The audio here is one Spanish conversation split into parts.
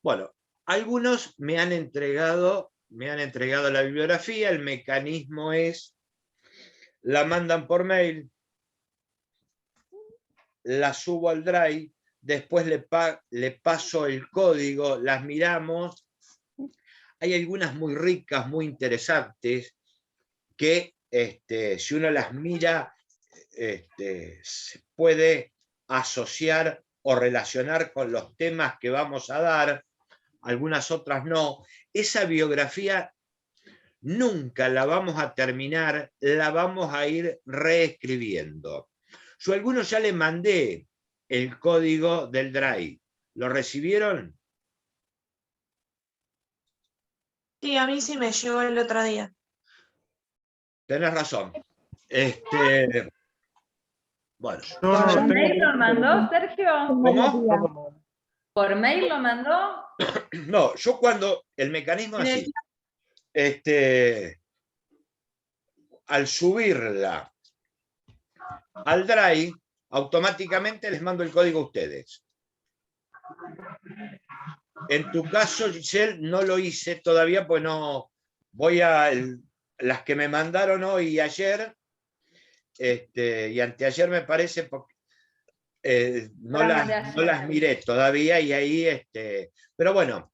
Bueno, algunos me han entregado la bibliografía, el mecanismo es, la mandan por mail, la subo al Drive, después le paso el código, las miramos. Hay algunas muy ricas, muy interesantes, que si uno las mira, se puede asociar o relacionar con los temas que vamos a dar, algunas otras no. Esa biografía nunca la vamos a terminar, la vamos a ir reescribiendo. Yo a algunos ya le mandé el código del Drive. ¿Lo recibieron? Sí, a mí sí me llegó el otro día. Tenés razón. Bueno. ¿Por mail lo mandó, Sergio? ¿Cómo? ¿Por mail lo mandó? No, yo cuando el mecanismo así, al subirla al Drive, automáticamente les mando el código a ustedes. En tu caso, Giselle, no lo hice todavía, pues no voy a las que me mandaron hoy y ayer, y anteayer me parece, porque no las miré todavía, y ahí, pero bueno,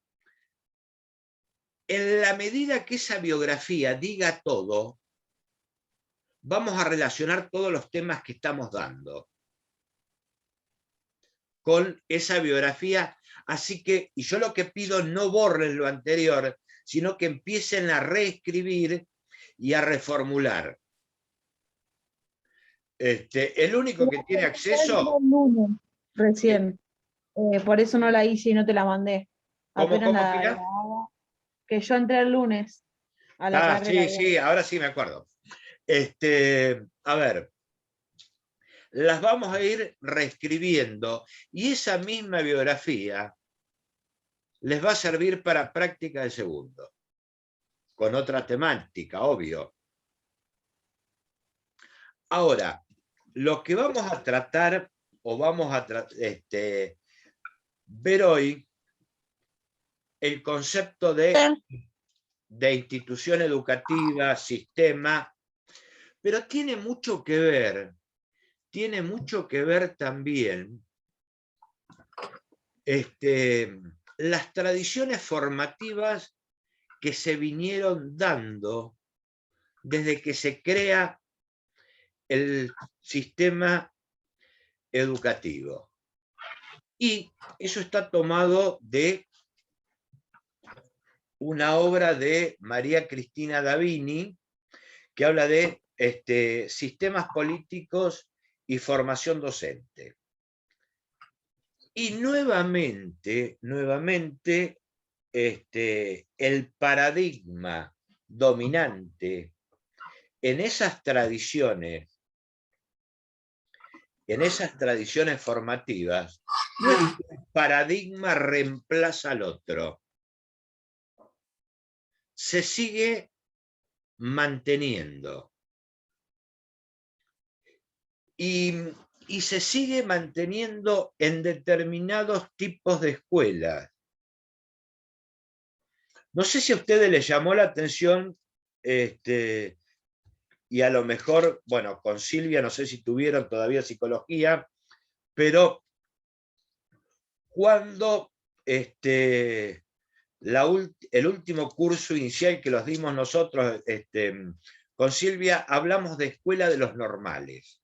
en la medida que esa biografía diga todo, vamos a relacionar todos los temas que estamos dando con esa biografía. Así que, y yo lo que pido, no borren lo anterior, sino que empiecen a reescribir y a reformular. El único que tiene acceso... Recién. Por eso no la hice y no te la mandé. ¿Cómo, Pilar? Que yo entré el lunes a la carrera. Sí, ahora sí me acuerdo. A ver, las vamos a ir reescribiendo y esa misma biografía les va a servir para práctica de segundo, con otra temática, obvio. Ahora, lo que vamos a tratar, o vamos a ver hoy, el concepto de institución educativa, sistema, pero tiene mucho que ver también las tradiciones formativas que se vinieron dando desde que se crea el sistema educativo. Y eso está tomado de una obra de María Cristina Davini, que habla de sistemas políticos y formación docente. Y nuevamente, el paradigma dominante en esas tradiciones formativas, no es que el paradigma reemplaza al otro, se sigue manteniendo. Y se sigue manteniendo en determinados tipos de escuelas. No sé si a ustedes les llamó la atención, y a lo mejor, bueno, con Silvia no sé si tuvieron todavía psicología, pero cuando el último curso inicial que los dimos nosotros con Silvia, hablamos de escuela de los normales.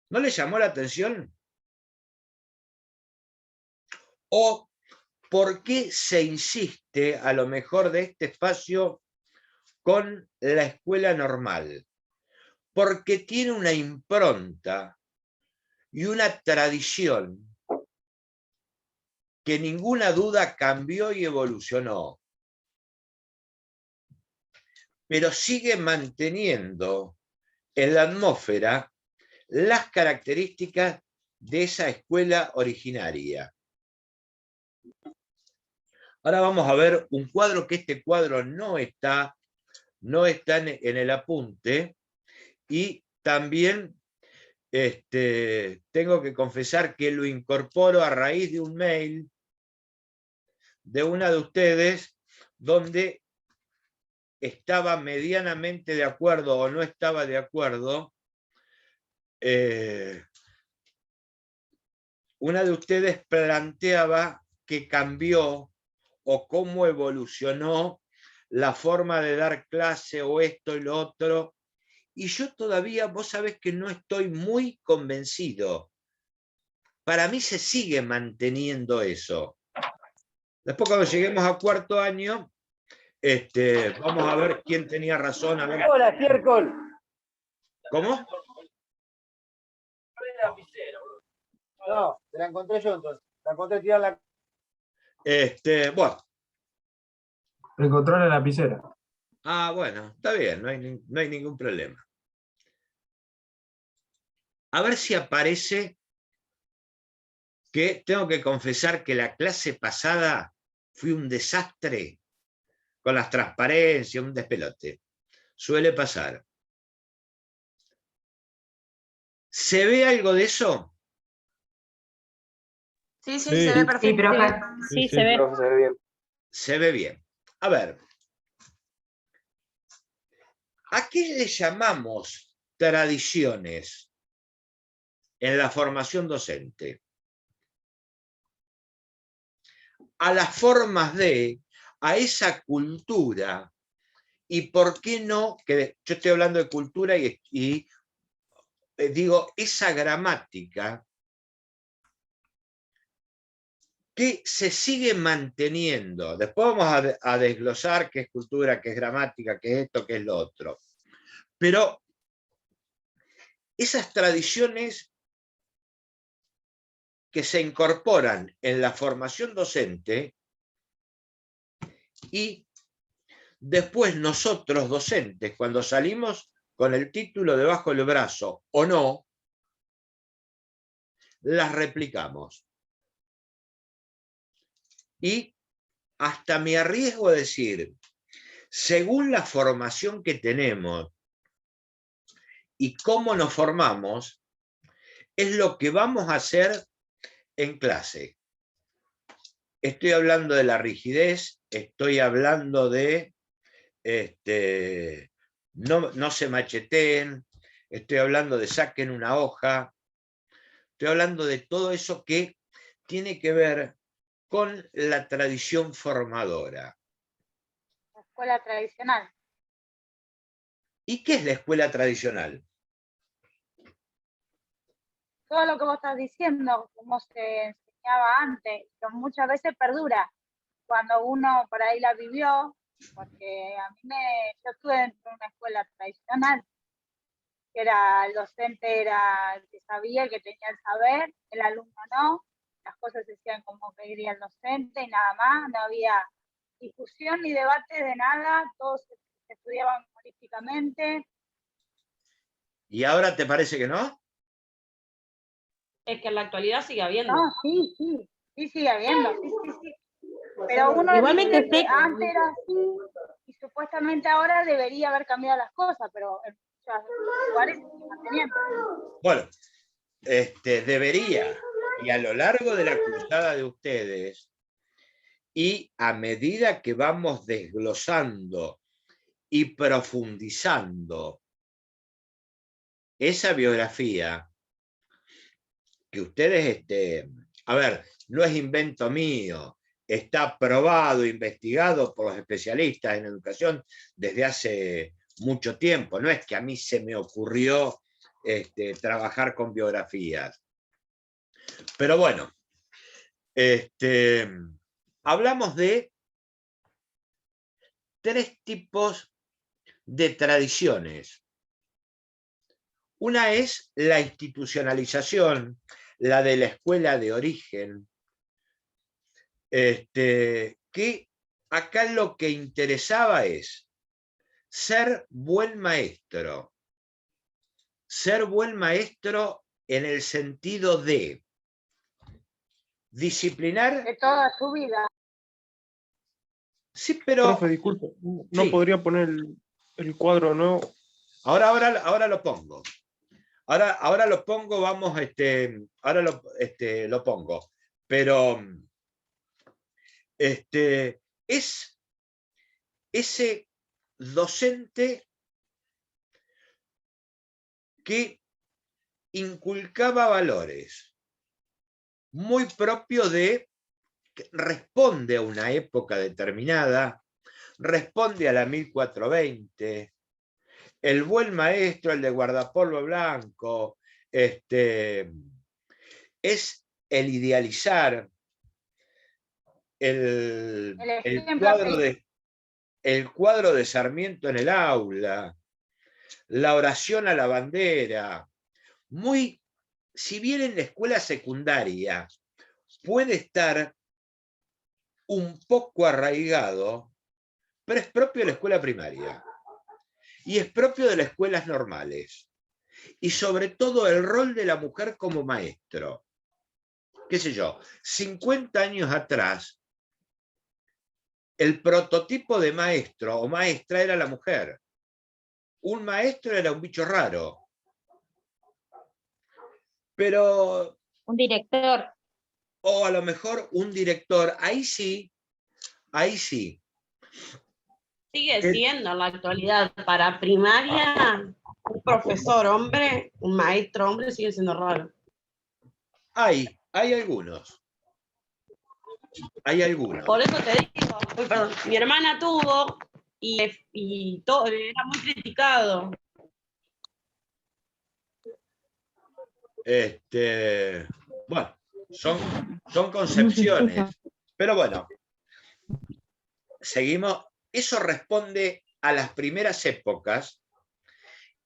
¿No les llamó la atención? ¿O por qué se insiste, a lo mejor de este espacio, con la escuela normal? Porque tiene una impronta y una tradición que ninguna duda cambió y evolucionó, pero sigue manteniendo en la atmósfera las características de esa escuela originaria. Ahora vamos a ver un cuadro, que este cuadro no está en el apunte, y también tengo que confesar que lo incorporo a raíz de un mail de una de ustedes donde estaba medianamente de acuerdo o no estaba de acuerdo. Una de ustedes planteaba que cambió o cómo evolucionó la forma de dar clase o esto y lo otro. Y yo todavía, vos sabés que no estoy muy convencido. Para mí se sigue manteniendo eso. Después cuando lleguemos a cuarto año, vamos a ver quién tenía razón. A ver. Hola, Estiércol. ¿Cómo? No, te la encontré yo entonces. La encontré tirada en la... Bueno. Encontró la lapicera. Ah, bueno, está bien, no hay ningún problema. A ver si aparece, que tengo que confesar que la clase pasada fui un desastre con las transparencias, un despelote. Suele pasar. ¿Se ve algo de eso? Sí, Sí. se ve perfecto. Sí, profe. Sí, se ve. Se ve bien. Se ve bien. A ver. ¿A qué le llamamos tradiciones en la formación docente? A las formas a esa cultura, y por qué no, que yo estoy hablando de cultura y digo, esa gramática que se sigue manteniendo. Después vamos a desglosar qué es cultura, qué es gramática, qué es esto, qué es lo otro. Pero esas tradiciones que se incorporan en la formación docente y después nosotros docentes, cuando salimos con el título debajo del brazo o no, las replicamos. Y hasta me arriesgo a decir, según la formación que tenemos y cómo nos formamos, es lo que vamos a hacer en clase. Estoy hablando de la rigidez, estoy hablando de no se macheteen, estoy hablando de saquen una hoja, estoy hablando de todo eso que tiene que ver con la tradición formadora. La escuela tradicional. ¿Y qué es la escuela tradicional? Todo lo que vos estás diciendo, como se enseñaba antes, que muchas veces perdura cuando uno por ahí la vivió, porque yo estuve dentro de una escuela tradicional, que era el docente, era el que sabía, el que tenía el saber, el alumno no, las cosas se hacían como quería el docente y nada más, no había discusión ni debate de nada, todos se estudiaban holísticamente. ¿Y ahora te parece que no? Es que en la actualidad sigue habiendo. No, sí sigue habiendo, sí. Pero uno Igualmente dice que antes era así y supuestamente ahora debería haber cambiado las cosas, pero en muchos lugares se siguen manteniendo. Bueno, debería, y a lo largo de la cruzada de ustedes, y a medida que vamos desglosando y profundizando esa biografía, que ustedes, a ver, no es invento mío, está probado, investigado por los especialistas en educación desde hace mucho tiempo, no es que a mí se me ocurrió trabajar con biografías. Pero bueno, hablamos de 3 tipos de tradiciones. Una es la institucionalización, la de la escuela de origen, que acá lo que interesaba es ser buen maestro. Ser buen maestro en el sentido de disciplinar. De toda su vida. Sí, pero... Profe, disculpe, ¿no sí. podría poner el cuadro nuevo? Ahora lo pongo. Ahora lo pongo, vamos, ahora lo pongo. Pero Es ese docente que inculcaba valores muy propios de, que responde a una época determinada, responde a la 1420, el buen maestro, el de guardapolvo blanco, es el idealizar, el cuadro de Sarmiento en el aula, la oración a la bandera. Si bien en la escuela secundaria puede estar un poco arraigado, pero es propio de la escuela primaria y es propio de las escuelas normales, y sobre todo el rol de la mujer como maestro. Qué sé yo, 50 años atrás, el prototipo de maestro o maestra era la mujer. Un maestro era un bicho raro. Pero... Un director. O a lo mejor un director, ahí sí. Sigue siendo en la actualidad para primaria, un profesor hombre, un maestro hombre sigue siendo raro. Hay algunos. Hay algunos. Por eso te digo, perdón, mi hermana tuvo y todo, era muy criticado. Bueno, son concepciones. Pero bueno, seguimos. Eso responde a las primeras épocas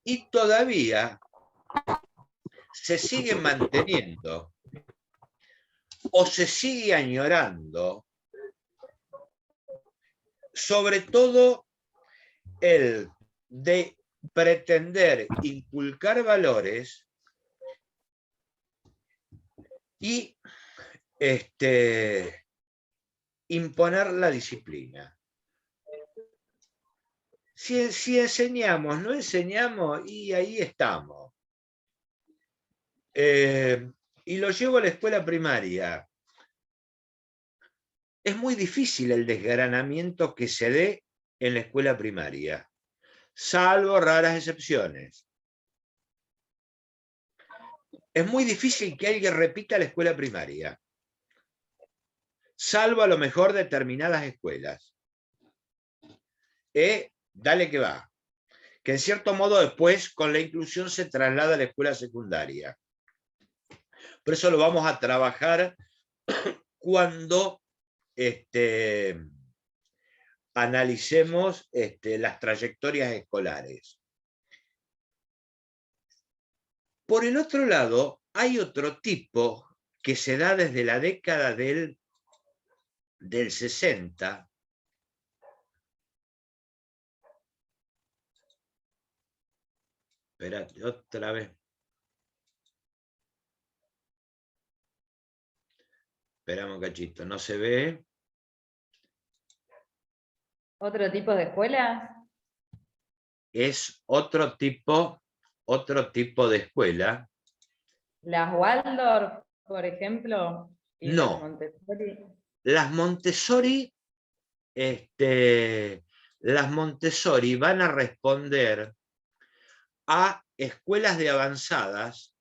y todavía se sigue manteniendo o se sigue añorando, sobre todo el de pretender inculcar valores y imponer la disciplina. Si enseñamos, no enseñamos, y ahí estamos. Y lo llevo a la escuela primaria. Es muy difícil el desgranamiento que se dé en la escuela primaria, salvo raras excepciones. Es muy difícil que alguien repita la escuela primaria, salvo a lo mejor determinadas escuelas. Dale que va. Que en cierto modo después con la inclusión se traslada a la escuela secundaria. Por eso lo vamos a trabajar cuando analicemos las trayectorias escolares. Por el otro lado, hay otro tipo que se da desde la década del 60. Espérate, otra vez. Esperamos un cachito, ¿no se ve? ¿Otro tipo de escuelas? Es otro tipo de escuela. ¿Las Waldorf, por ejemplo? ¿Y No. las Montessori? Las Montessori van a responder a escuelas de avanzadas,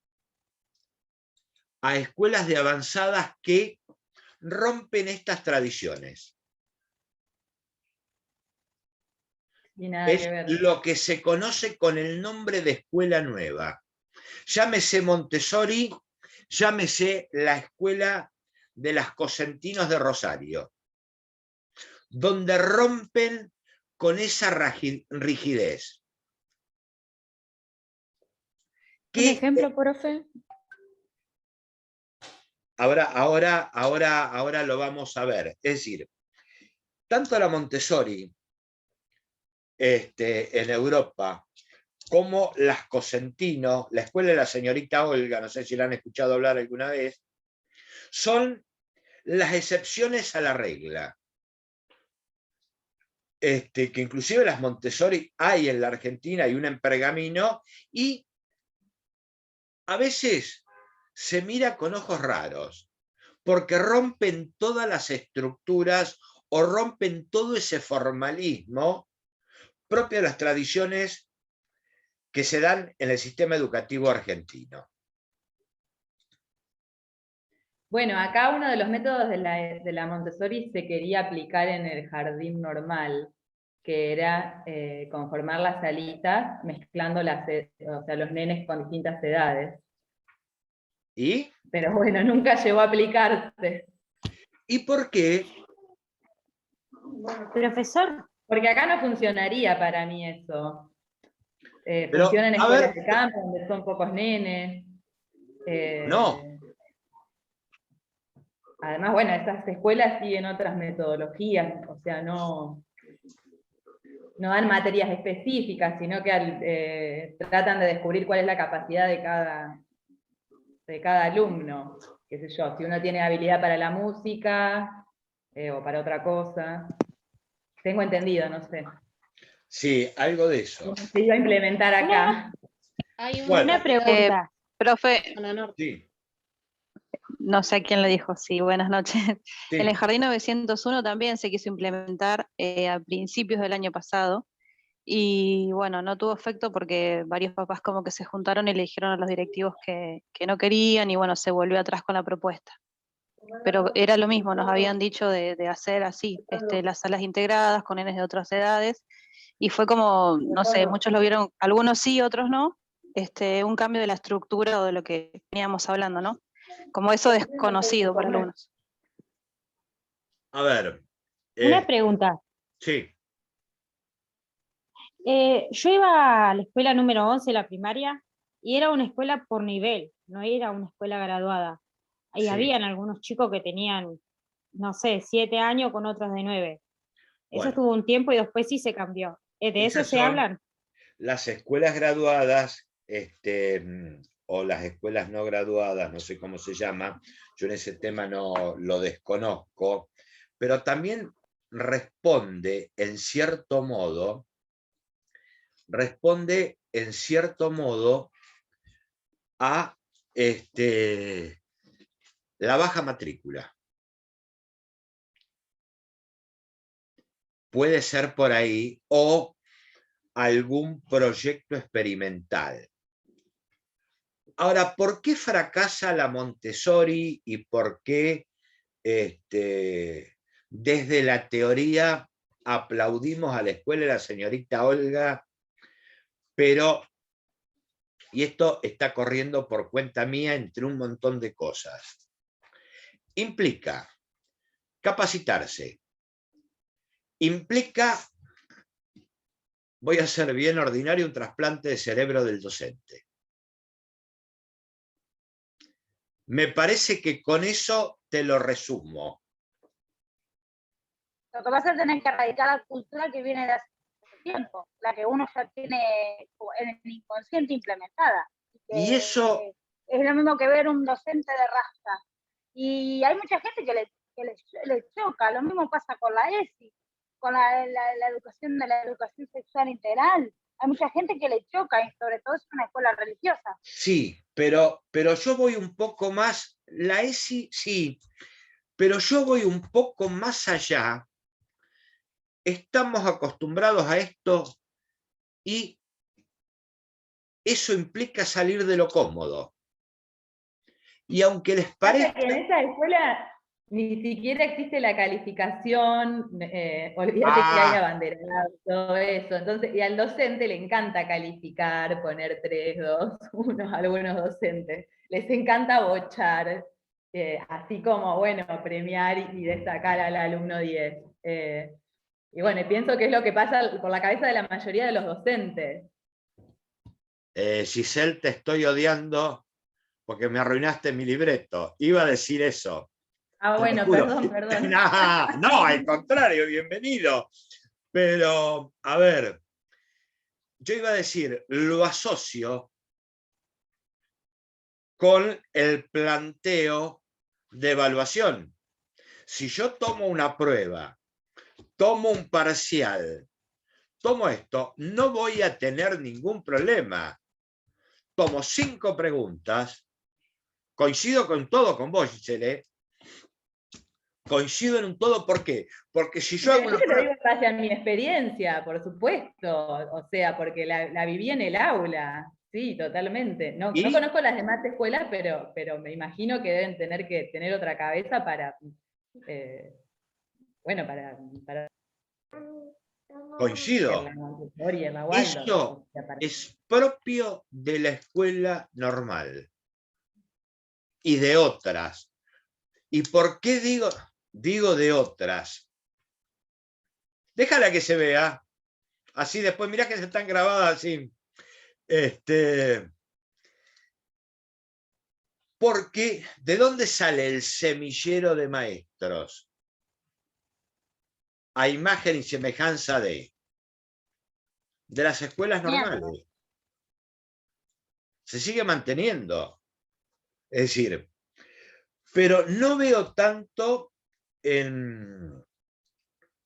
que rompen estas tradiciones. Es lo que se conoce con el nombre de escuela nueva. Llámese Montessori, llámese la escuela de las Cosentinos de Rosario, donde rompen con esa rigidez. ¿Un ejemplo, profe? Ahora lo vamos a ver. Es decir, tanto la Montessori en Europa como las Cosentino, la escuela de la señorita Olga, no sé si la han escuchado hablar alguna vez, son las excepciones a la regla. Que inclusive las Montessori hay en la Argentina, hay una en Pergamino, y a veces se mira con ojos raros, porque rompen todas las estructuras o rompen todo ese formalismo propio de las tradiciones que se dan en el sistema educativo argentino. Bueno, acá uno de los métodos de la Montessori se quería aplicar en el jardín normal, que era conformar las salitas mezclando o sea, los nenes con distintas edades. ¿Y? Pero bueno, nunca llegó a aplicarse. ¿Y por qué? Profesor, Porque acá no funcionaría para mí eso. Pero, Funciona en a ver. escuelas de campo, donde son pocos nenes. No. Además, bueno, estas escuelas siguen otras metodologías, o sea, no dan materias específicas, sino que tratan de descubrir cuál es la capacidad de cada alumno. Qué sé yo, si uno tiene habilidad para la música o para otra cosa. Tengo entendido, no sé. Sí, algo de eso. Se iba a implementar acá. Hay Bueno. una pregunta. profe, Sí, no sé a quién le dijo, sí, buenas noches. sí. En el Jardín 901 también se quiso implementar a principios del año pasado y bueno, no tuvo efecto porque varios papás como que se juntaron y le dijeron a los directivos que no querían y bueno, se volvió atrás con la propuesta. Pero era lo mismo, nos habían dicho de hacer así, las salas integradas con nenes de otras edades y fue como, no sé, muchos lo vieron, algunos sí, otros no, un cambio de la estructura o de lo que veníamos hablando, ¿no? Como eso desconocido para algunos. A ver. Una pregunta. Sí, Yo iba a la escuela número 11, la primaria, y era una escuela por nivel, no era una escuela graduada. Y Sí. habían algunos chicos que tenían, no sé, 7 años con otros de 9. Eso Bueno. estuvo un tiempo y después sí se cambió. ¿De eso Esas se son hablan? las escuelas graduadas, o las escuelas no graduadas, no sé cómo se llama, yo en ese tema no lo desconozco, pero también responde en cierto modo a la baja matrícula. Puede ser por ahí, o algún proyecto experimental. Ahora, ¿por qué fracasa la Montessori y por qué desde la teoría aplaudimos a la escuela de la señorita Olga, pero, y esto está corriendo por cuenta mía entre un montón de cosas, implica capacitarse, implica, voy a ser bien ordinario, un trasplante de cerebro del docente. Me parece que con eso te lo resumo. Lo que pasa es tener que erradicar la cultura que viene de hace tiempo, la que uno ya tiene en el inconsciente implementada. Y eso es lo mismo que ver un docente de raza. Y hay mucha gente que le choca. Lo mismo pasa con la ESI, con la educación de la educación sexual integral. Hay mucha gente que le choca, y sobre todo es una escuela religiosa. Sí, pero yo voy un poco más, la ESI sí, pero yo voy un poco más allá. Estamos acostumbrados a esto y eso implica salir de lo cómodo. Y aunque les parezca... En esa escuela ni siquiera existe la calificación, olvídate que hay abanderado, todo eso. Entonces, y al docente le encanta calificar, poner 3, 2, 1, a algunos docentes. Les encanta bochar, así como, bueno, premiar y destacar al alumno 10. Y bueno, pienso que es lo que pasa por la cabeza de la mayoría de los docentes. Giselle, te estoy odiando porque me arruinaste mi libreto. Iba a decir eso. Ah, bueno, perdón. No, al contrario, bienvenido. Pero, a ver, yo iba a decir, lo asocio con el planteo de evaluación. Si yo tomo una prueba, tomo un parcial, tomo esto, no voy a tener ningún problema. Tomo 5 preguntas, coincido con todo con vos, Giselle, Coincido en un todo, ¿por qué? Porque si yo hago Yo una te lo prueba, digo en base a mi experiencia, por supuesto, o sea, porque la viví en el aula, sí, totalmente. No y conozco las demás escuelas, pero me imagino que deben tener que tener otra cabeza para, bueno, para coincido, en la Montessori, en la Waldorf, eso o sea, es propio de la escuela normal y de otras. ¿Y por qué digo de otras? Déjala que se vea. Así después, mirá que se están grabadas así. Porque, ¿de dónde sale el semillero de maestros? A imagen y semejanza de las escuelas normales. Se sigue manteniendo. Es decir, pero no veo tanto en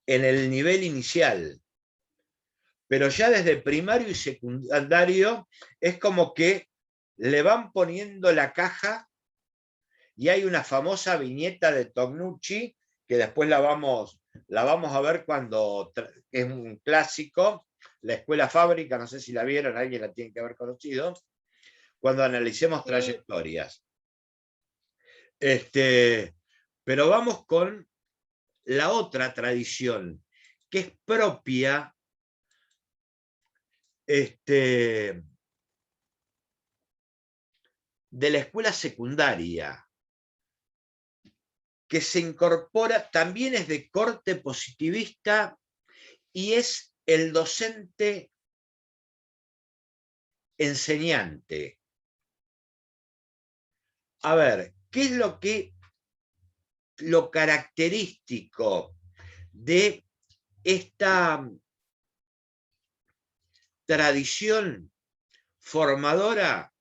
el nivel inicial. Pero ya desde primario y secundario es como que le van poniendo la caja y hay una famosa viñeta de Tognucci que después la vamos a ver cuando es un clásico, La Escuela Fábrica, no sé si la vieron, alguien la tiene que haber conocido, cuando analicemos trayectorias. Pero vamos con la otra tradición, que es propia de la escuela secundaria, que se incorpora, también es de corte positivista y es el docente enseñante. A ver, ¿qué es lo característico de esta tradición formadora?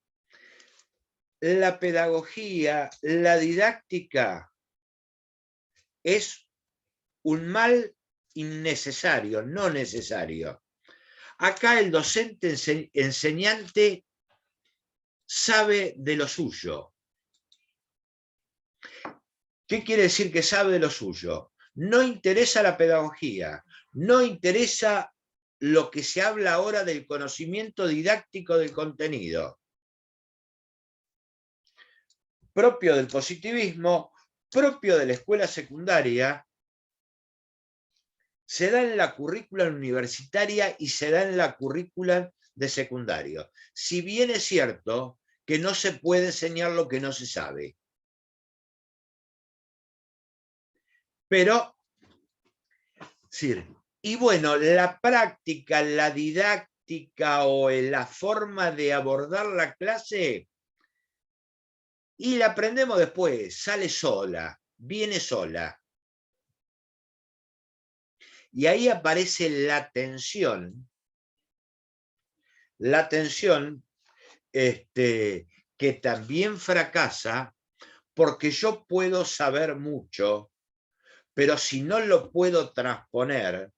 La pedagogía, la didáctica es un mal innecesario, no necesario. Acá el docente enseñante sabe de lo suyo. ¿Qué quiere decir que sabe de lo suyo? No interesa la pedagogía, no interesa lo que se habla ahora del conocimiento didáctico del contenido. Propio del positivismo, propio de la escuela secundaria, se da en la currícula universitaria y se da en la currícula de secundario. Si bien es cierto que no se puede enseñar lo que no se sabe. Pero, sí, y bueno, la práctica, la didáctica o la forma de abordar la clase, y la aprendemos después, sale sola, viene sola. Y ahí aparece la tensión que también fracasa porque yo puedo saber mucho, pero si no lo puedo transponer,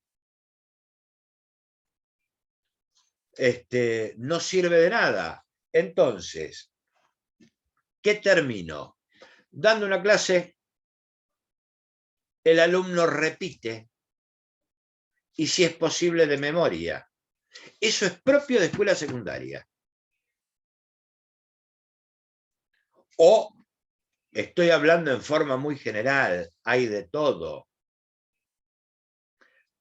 no sirve de nada. Entonces, ¿qué termino? Dando una clase, el alumno repite, y si es posible de memoria. Eso es propio de escuela secundaria. O estoy hablando en forma muy general, hay de todo.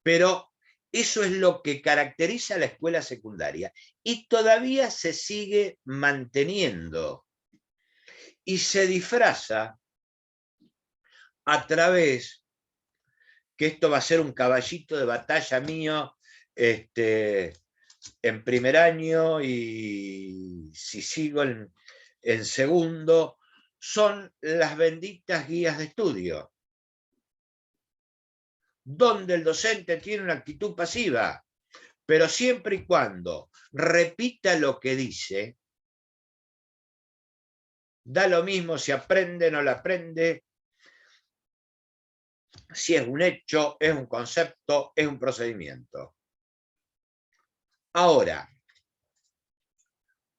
Pero eso es lo que caracteriza a la escuela secundaria y todavía se sigue manteniendo y se disfraza a través, que esto va a ser un caballito de batalla mío en primer año y si sigo en segundo, son las benditas guías de estudio, donde el docente tiene una actitud pasiva, pero siempre y cuando repita lo que dice, da lo mismo si aprende o no lo aprende, si es un hecho, es un concepto, es un procedimiento. Ahora,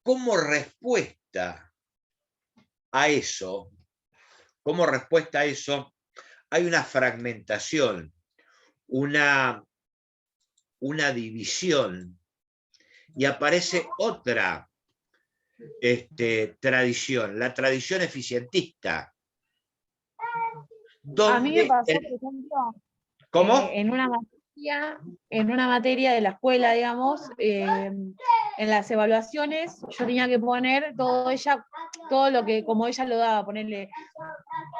como respuesta a eso, hay una fragmentación, una división, y aparece otra tradición, la tradición eficientista. A mí me Donde pasó, por ejemplo, ¿Cómo? en una materia de la escuela, digamos, en las evaluaciones, yo tenía que poner todo lo que, como ella lo daba, ponerle,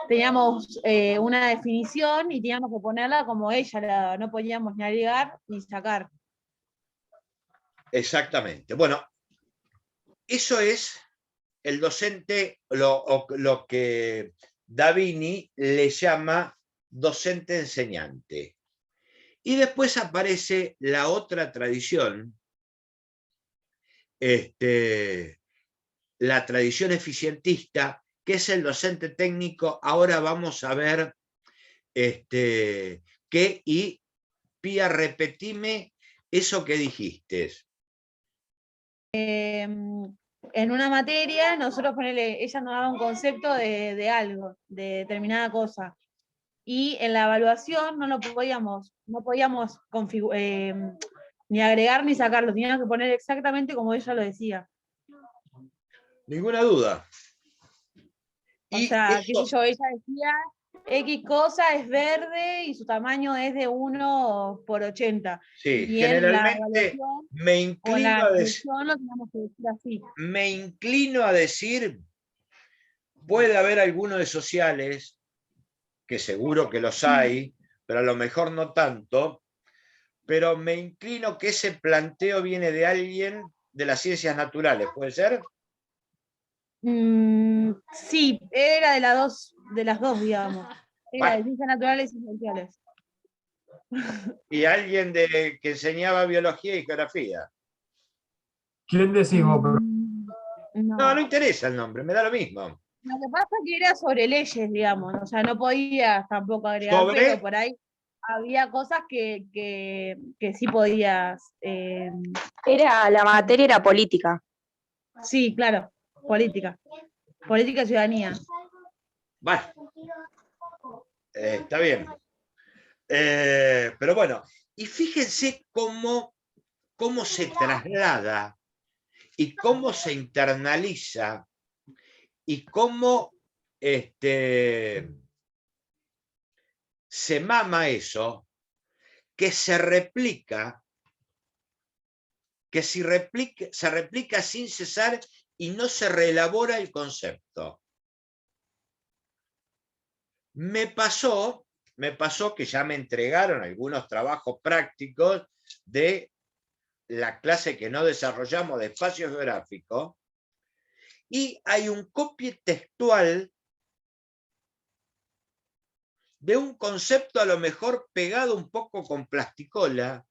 teníamos una definición y teníamos que ponerla como ella la daba, no podíamos ni agregar ni sacar. Exactamente. Bueno, eso es el docente, lo que Davini le llama docente enseñante. Y después aparece la otra tradición, la tradición eficientista, que es el docente técnico. Ahora vamos a ver qué, y Pía, repetime eso que dijiste. En una materia, nosotros ella nos daba un concepto de algo, de determinada cosa. Y en la evaluación no podíamos ni agregar ni sacarlo, teníamos que poner exactamente como ella lo decía. Ninguna duda. O sea, qué sé yo, ella decía, X cosa es verde y su tamaño es de 1/80. Sí, y generalmente me inclino a decir, lo teníamos que decir así. me inclino a decir, puede haber alguno de sociales, que seguro que los hay, pero a lo mejor no tanto, pero me inclino que ese planteo viene de alguien de las ciencias naturales, ¿puede ser? Sí, era de las dos, digamos. Era de Bueno, ciencias naturales y sociales. y alguien que enseñaba biología y geografía. ¿Quién decís vos? No, no interesa el nombre, me da lo mismo. Lo que pasa es que era sobre leyes, digamos, o sea, no podías tampoco agregar, ¿Sobre? pero por ahí había cosas que sí podías. La materia era política. Sí, claro, política. Política y ciudadanía. Bueno, está bien. Pero bueno, y fíjense cómo se traslada y cómo se internaliza y cómo se mama eso, que se replica, se replica sin cesar y no se reelabora el concepto. Me pasó que ya me entregaron algunos trabajos prácticos de la clase que no desarrollamos de espacio geográfico, y hay un copia textual de un concepto a lo mejor pegado un poco con plasticola.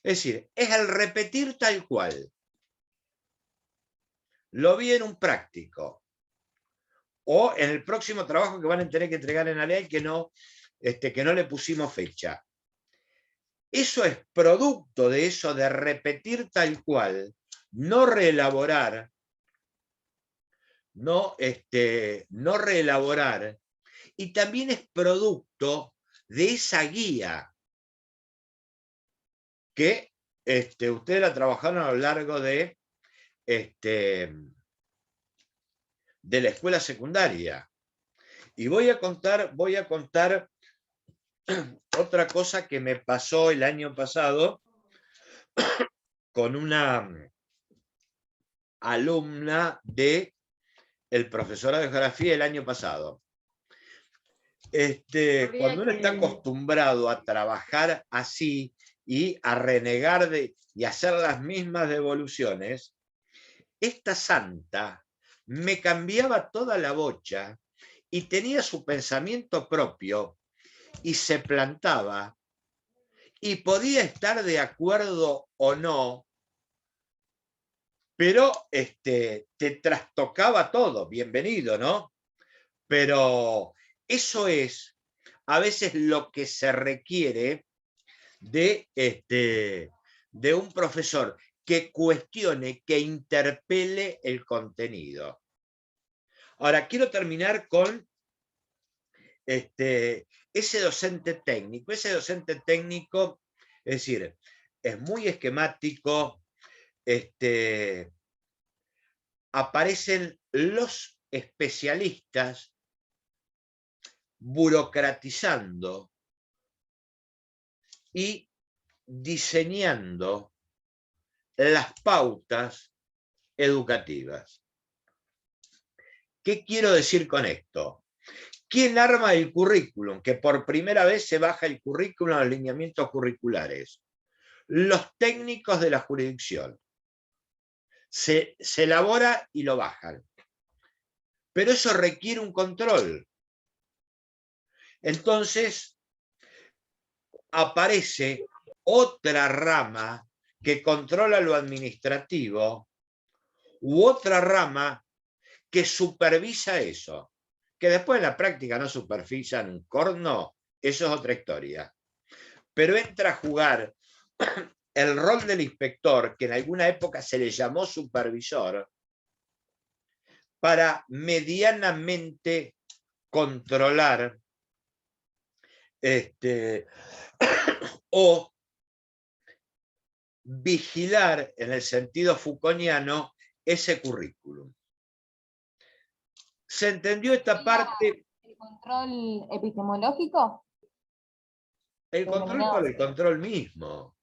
Es decir, es el repetir tal cual. Lo vi en un práctico. O en el próximo trabajo que van a tener que entregar en ALEA y que no le pusimos fecha. Eso es producto de eso de repetir tal cual, no reelaborar, no reelaborar, y también es producto de esa guía que ustedes la trabajaron a lo largo de la escuela secundaria. Y voy a contar otra cosa que me pasó el año pasado con una alumna de el profesor de geografía el año pasado. Cuando uno está acostumbrado a trabajar así y a renegar y hacer las mismas devoluciones, esta santa me cambiaba toda la bocha y tenía su pensamiento propio y se plantaba, y podía estar de acuerdo o no, pero te trastocaba todo, bienvenido, ¿no? Pero eso es a veces lo que se requiere de un profesor, que cuestione, que interpele el contenido. Ahora, quiero terminar con ese docente técnico, es decir, es muy esquemático, aparecen los especialistas burocratizando y diseñando las pautas educativas. ¿Qué quiero decir con esto? ¿Quién arma el currículum? Que por primera vez se baja el currículum a los lineamientos curriculares. Los técnicos de la jurisdicción. Se elabora y lo bajan. Pero eso requiere un control. Entonces, aparece otra rama que controla lo administrativo u otra rama que supervisa eso. Que después en la práctica no supervisan un corno, eso es otra historia. Pero entra a jugar el rol del inspector, que en alguna época se le llamó supervisor, para medianamente controlar o vigilar, en el sentido foucaultiano, ese currículum. ¿Se entendió esta parte? ¿El control epistemológico? El control por el control mismo.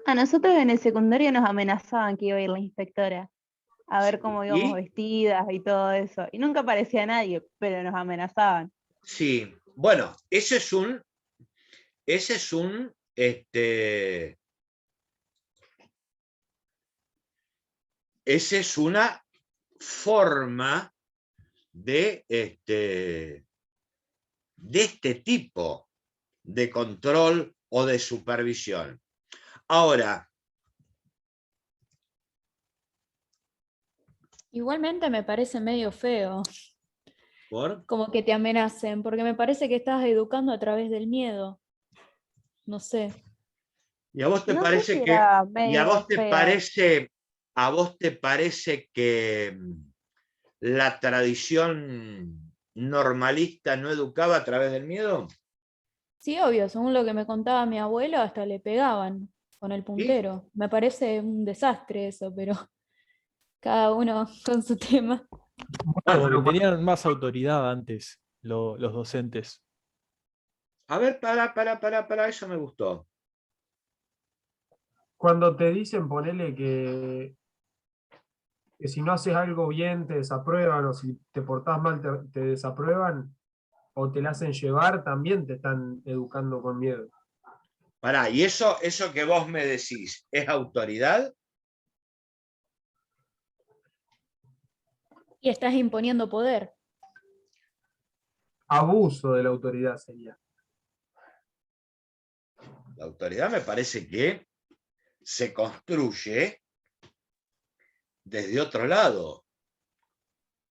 A nosotros en el secundario nos amenazaban que iba a ir la inspectora a ver cómo íbamos vestidas y todo eso. Y nunca aparecía nadie, pero nos amenazaban. Sí, bueno, esa es una forma de este tipo de control o de supervisión. Ahora, Igualmente me parece medio feo. ¿por? Como que te amenacen, porque me parece que estás educando a través del miedo. No sé. ¿Y a vos te No sé parece si que era y medio a vos te feo. parece que la tradición normalista no educaba a través del miedo? Sí, obvio, según lo que me contaba mi abuelo, hasta le pegaban con el puntero. Me parece un desastre eso, pero cada uno con su tema. Como que tenían más autoridad antes los docentes. A ver, para, eso me gustó. Cuando te dicen, ponele que si no haces algo bien te desaprueban, o si te portás mal te desaprueban, o te la hacen llevar, también te están educando con miedo. Pará, ¿y eso que vos me decís es autoridad? Y estás imponiendo poder. Abuso de la autoridad sería. La autoridad me parece que se construye desde otro lado,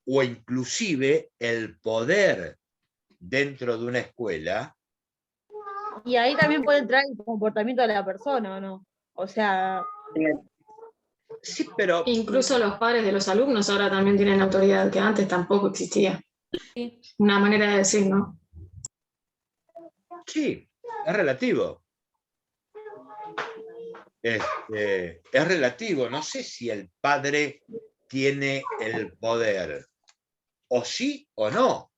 o inclusive el poder dentro de una escuela. Y ahí también puede entrar el comportamiento de la persona, ¿o no? O sea... Sí, pero... Incluso los padres de los alumnos ahora también tienen autoridad, que antes tampoco existía. Sí. Una manera de decir, ¿no? Sí, es relativo. Es relativo. No sé si el padre tiene el poder. O sí o no.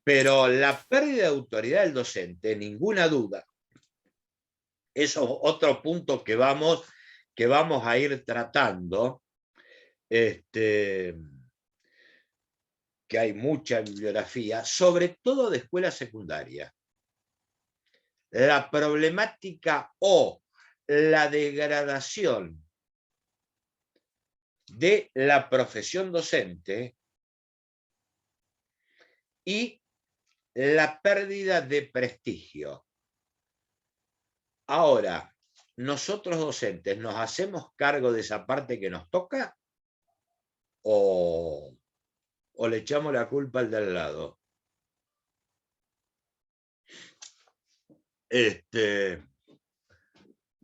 Pero la pérdida de autoridad del docente, ninguna duda. Eso es otro punto que vamos a ir tratando. Que hay mucha bibliografía, sobre todo de escuela secundaria. La problemática o la degradación de la profesión docente y la pérdida de prestigio. Ahora, ¿nosotros docentes nos hacemos cargo de esa parte que nos toca? ¿O le echamos la culpa al de al lado?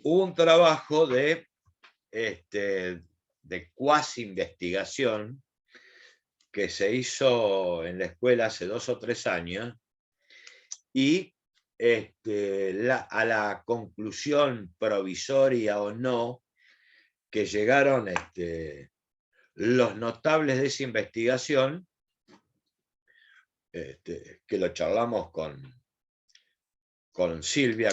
Hubo un trabajo de cuasi investigación que se hizo en la escuela hace 2 o 3 años, y a la conclusión provisoria o no que llegaron los notables de esa investigación, que lo charlamos con Silvia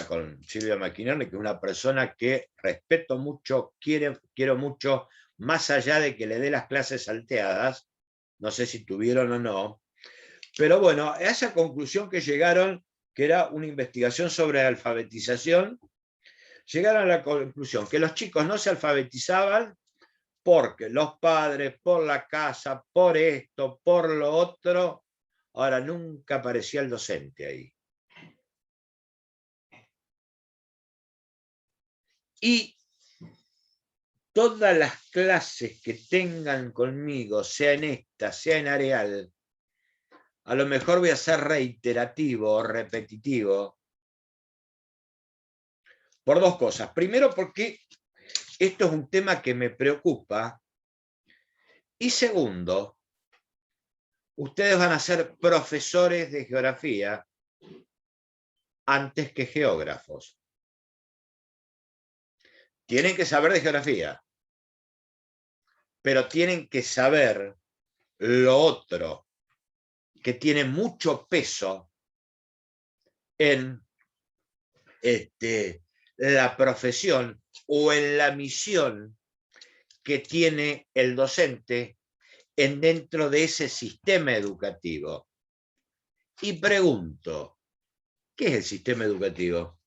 Macchinerni, que es una persona que respeto mucho, quiero mucho, más allá de que le dé las clases salteadas, no sé si tuvieron o no, pero bueno, a esa conclusión que llegaron, que era una investigación sobre alfabetización, llegaron a la conclusión que los chicos no se alfabetizaban porque los padres, por la casa, por esto, por lo otro. Ahora, nunca aparecía el docente ahí. Y todas las clases que tengan conmigo, sea en esta, sea en Areal, a lo mejor voy a ser reiterativo o repetitivo por 2 cosas. Primero, porque esto es un tema que me preocupa. Y segundo, ustedes van a ser profesores de geografía antes que geógrafos. Tienen que saber de geografía, pero tienen que saber lo otro, que tiene mucho peso en la profesión o en la misión que tiene el docente dentro de ese sistema educativo. Y pregunto, ¿qué es el sistema educativo?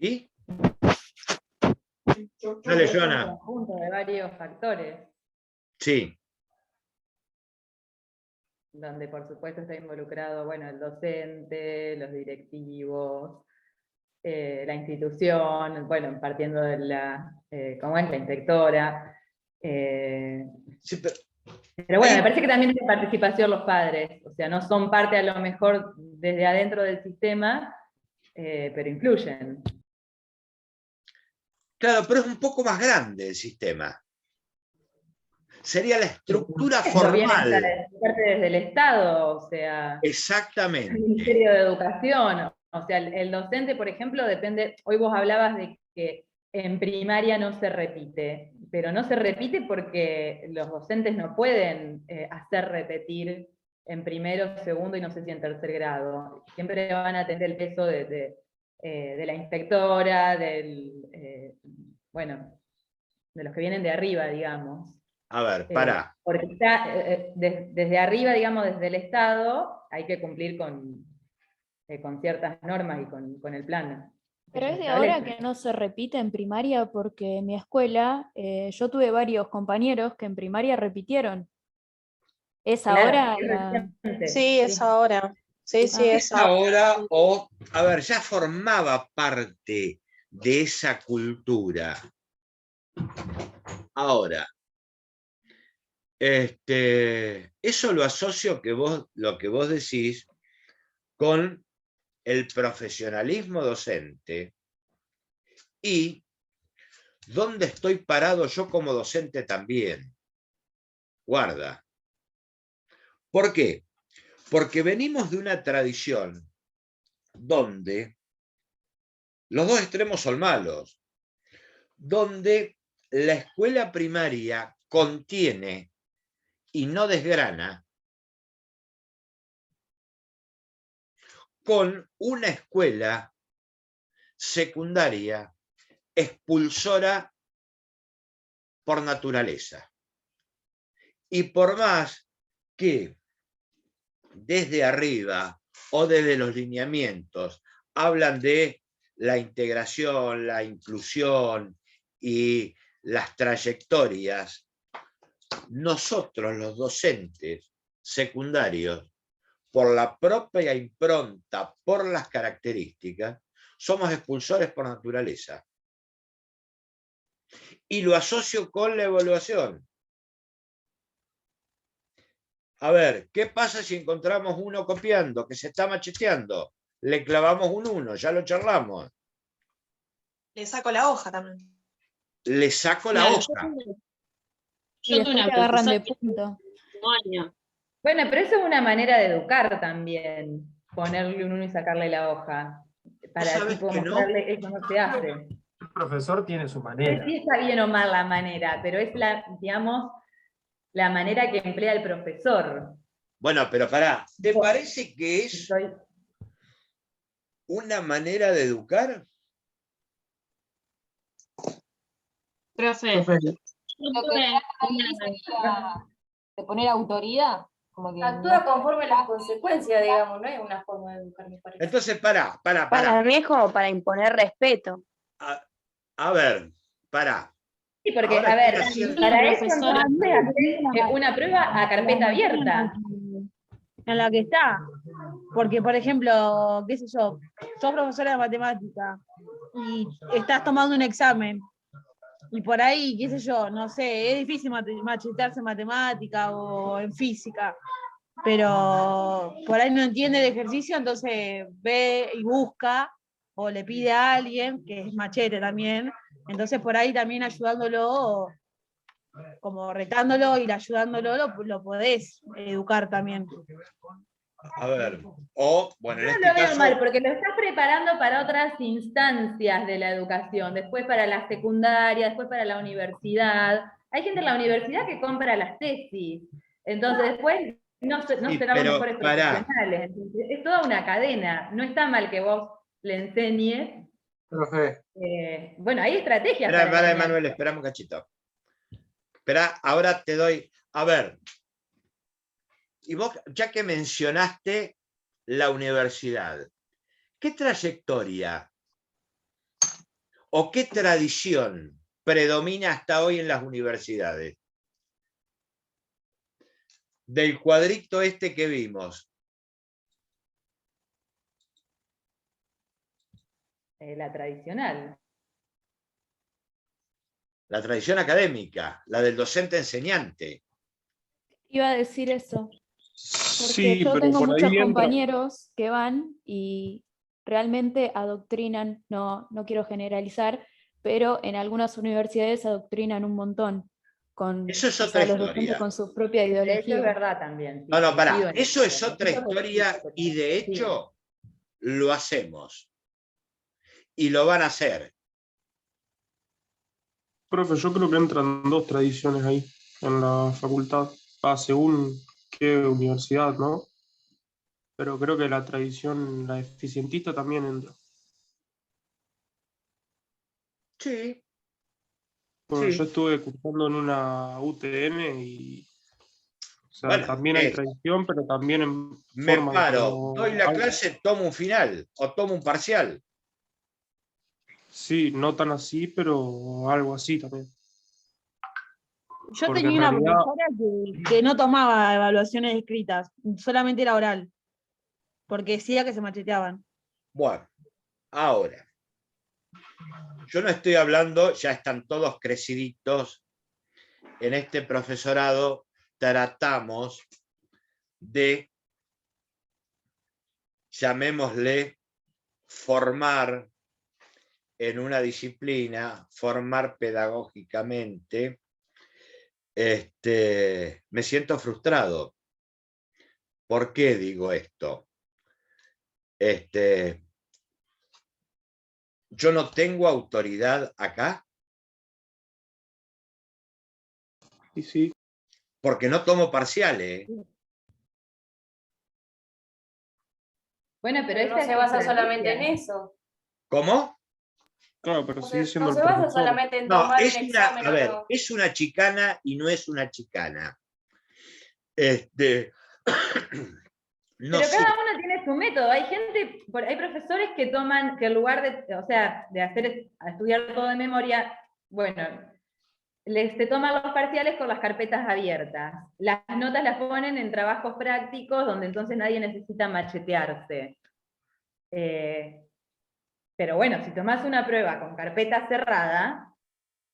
¿Y? Dale, Es un Joana. conjunto de varios factores, Sí. donde por supuesto está involucrado, bueno, el docente, los directivos, la institución, bueno, partiendo de ¿cómo es? La inspectora. Sí, pero bueno, me parece que también tiene participación los padres, o sea, no son parte a lo mejor desde adentro del sistema, pero influyen. Claro, pero es un poco más grande el sistema. Sería la estructura Esto viene formal. parte desde el Estado, o sea, Exactamente. el Ministerio de Educación. O sea, el docente, por ejemplo, depende, hoy vos hablabas de que en primaria no se repite, pero no se repite porque los docentes no pueden hacer repetir en primero, segundo y no sé si en tercer grado. Siempre van a tener el peso de la inspectora, bueno, de los que vienen de arriba, digamos. A ver, pará. Porque está, desde arriba, digamos, desde el Estado, hay que cumplir con ciertas normas y con el plan. Pero es de ahora que no se repite en primaria, porque en mi escuela yo tuve varios compañeros que en primaria repitieron. ¿Es ahora? Sí, es ahora. Sí, sí, es ahora. O, a ver, ya formaba parte de esa cultura. Ahora, eso lo asocio lo que vos decís con el profesionalismo docente y dónde estoy parado yo como docente también. Guarda. ¿Por qué? Porque venimos de una tradición donde los 2 extremos son malos, donde la escuela primaria contiene y no desgrana, con una escuela secundaria expulsora por naturaleza. Y por más que desde arriba o desde los lineamientos hablan de la integración, la inclusión y las trayectorias, nosotros los docentes secundarios, por la propia impronta, por las características, somos expulsores por naturaleza. Y lo asocio con la evaluación. A ver, ¿qué pasa si encontramos uno copiando, que se está macheteando? Le clavamos un 1, ya lo charlamos. Le saco la hoja también. Le saco la Claro, hoja. Y después te agarran de punto. Bueno, pero eso es una manera de educar también, ponerle un 1 y sacarle la hoja. Para sabés tipo que no? mostrarle eso no se hace. El profesor tiene su No sé manera. si está bien o mal la manera, pero es la, digamos, la manera que emplea el profesor. Bueno, pero pará, ¿te parece que es una manera de educar? Profe, Profe, lo que de poner autoridad, como que Actúa conforme a las consecuencias, digamos, no es una forma de educar, me parece. Entonces, pará. Para mí es como para imponer respeto. A ver, pará. Sí, porque, Ahora a ver, estoy haciendo- para eso entonces hace una prueba a carpeta abierta. En la que está. Porque, por ejemplo, qué sé yo, sos profesora de matemática y estás tomando un examen. Y por ahí, qué sé yo, no sé, es difícil machetearse en matemática o en física. Pero por ahí no entiende el ejercicio, entonces ve y busca o le pide a alguien, que es machete también. Entonces por ahí también ayudándolo, como retándolo y ayudándolo, lo podés educar también. A ver, o, bueno, en Yo no este lo veo caso, mal, porque lo estás preparando para otras instancias de la educación, después para la secundaria, después para la universidad. Hay gente en la universidad que compra las tesis, entonces después no serán los pero mejores pará. profesionales. Entonces, es toda una cadena, no está mal que vos le enseñes. Profe. Bueno, hay estrategias Espera, para enseñar. Emanuel, esperamos un cachito. Espera, ahora te doy, a ver, y vos, ya que mencionaste la universidad, ¿qué trayectoria o qué tradición predomina hasta hoy en las universidades? Del cuadrito este que vimos. La tradicional. La tradición académica, la del docente enseñante. Iba a decir eso. Porque Sí, yo pero tengo por muchos ahí entra. compañeros que van y realmente adoctrinan, no quiero generalizar, pero en algunas universidades adoctrinan un montón con Eso es o otra sea, los docentes historia. con su propia Eso ideología. es verdad también. No, no, pará, coincido en eso es eso. otra historia y de hecho lo hacemos. Y lo van a hacer. Profe, yo creo que entran dos tradiciones ahí en la facultad, según qué universidad, ¿no? Pero creo que la tradición, la eficientista también entra. Sí. Bueno, Sí. yo estuve cursando en una UTN y o sea, Bueno, también hay tradición, pero también en me forma paro, doy la algo. clase, tomo un final o tomo un parcial. Sí, no tan así, pero algo así también. Yo Porque tenía en una realidad, profesora que no tomaba evaluaciones escritas, solamente era oral, porque decía que se macheteaban. Bueno, ahora, yo no estoy hablando, ya están todos creciditos. En este profesorado tratamos de, llamémosle, formar en una disciplina, formar pedagógicamente. Me siento frustrado. ¿Por qué digo esto? Yo no tengo autoridad acá. y sí. Porque no tomo parciales. Bueno, pero no se basa solamente en eso. ¿Cómo? Claro, pero sigue siendo No el se basa profesor. solamente en No, tomar es un una, examen a o ver, no. es una chicana y no es una chicana. No Pero sé. cada uno tiene su método. Hay gente, hay profesores que toman, que en lugar de, o sea, de estudiar todo de memoria, bueno, se toman los parciales con las carpetas abiertas. Las notas las ponen en trabajos prácticos donde entonces nadie necesita machetearse. Pero bueno, si tomás una prueba con carpeta cerrada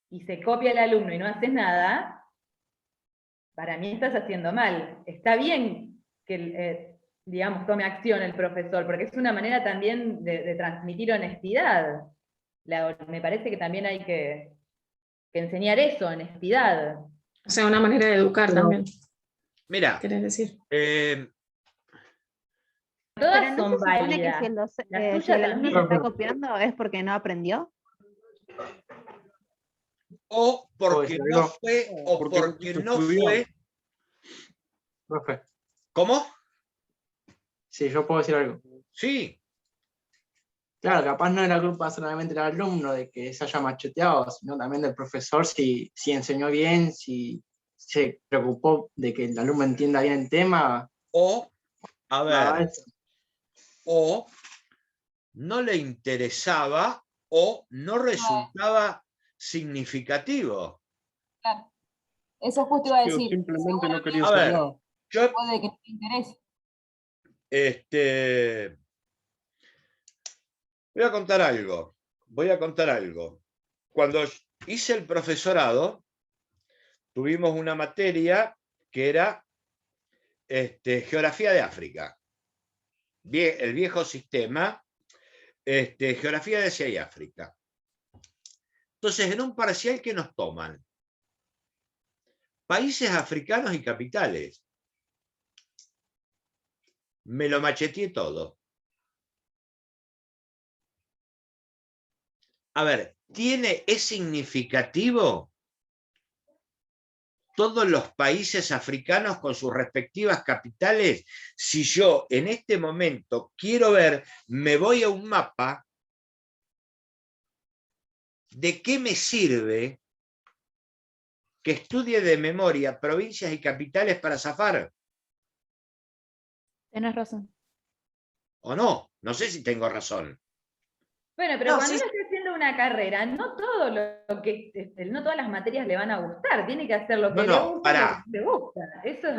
y se copia el alumno y no haces nada, para mí estás haciendo mal. Está bien que, digamos, tome acción el profesor, porque es una manera también de transmitir honestidad. Me parece que también hay que enseñar eso, honestidad. O sea, una manera de educar también. Mira, ¿Querés decir? Todas Pero no son se supone que válidas. si el, La si el tuya alumno se también. está copiando es porque no aprendió. O porque decir no algo? fue, o Porque porque no estudió. fue. Profe, ¿Cómo? sí, yo puedo decir algo. Sí. Claro, capaz no era culpa solamente del alumno de que se haya macheteado, sino también del profesor si enseñó bien, si se preocupó de que el alumno entienda bien el tema. O, a Nada de ver, eso. o no le interesaba o no resultaba significativo. Claro. Eso justo iba a Sí, o decir. simplemente no quería A hacer ver, nada. yo Puede que no te interese. voy a contar algo. Cuando hice el profesorado, tuvimos una materia que era geografía de África. El viejo sistema, geografía de Asia y África. Entonces, en un parcial que nos toman, países africanos y capitales. Me lo macheteé todo. A ver, ¿es significativo todos los países africanos con sus respectivas capitales? Si yo en este momento quiero ver, me voy a un mapa, ¿de qué me sirve que estudie de memoria provincias y capitales para zafar? Tenés razón. ¿O no? No sé si tengo razón. Bueno, pero No, cuando sí. uno está haciendo una carrera, no todo no todas las materias le van a gustar. Tiene que hacer lo que le gusta y lo pará. que le gusta. Eso es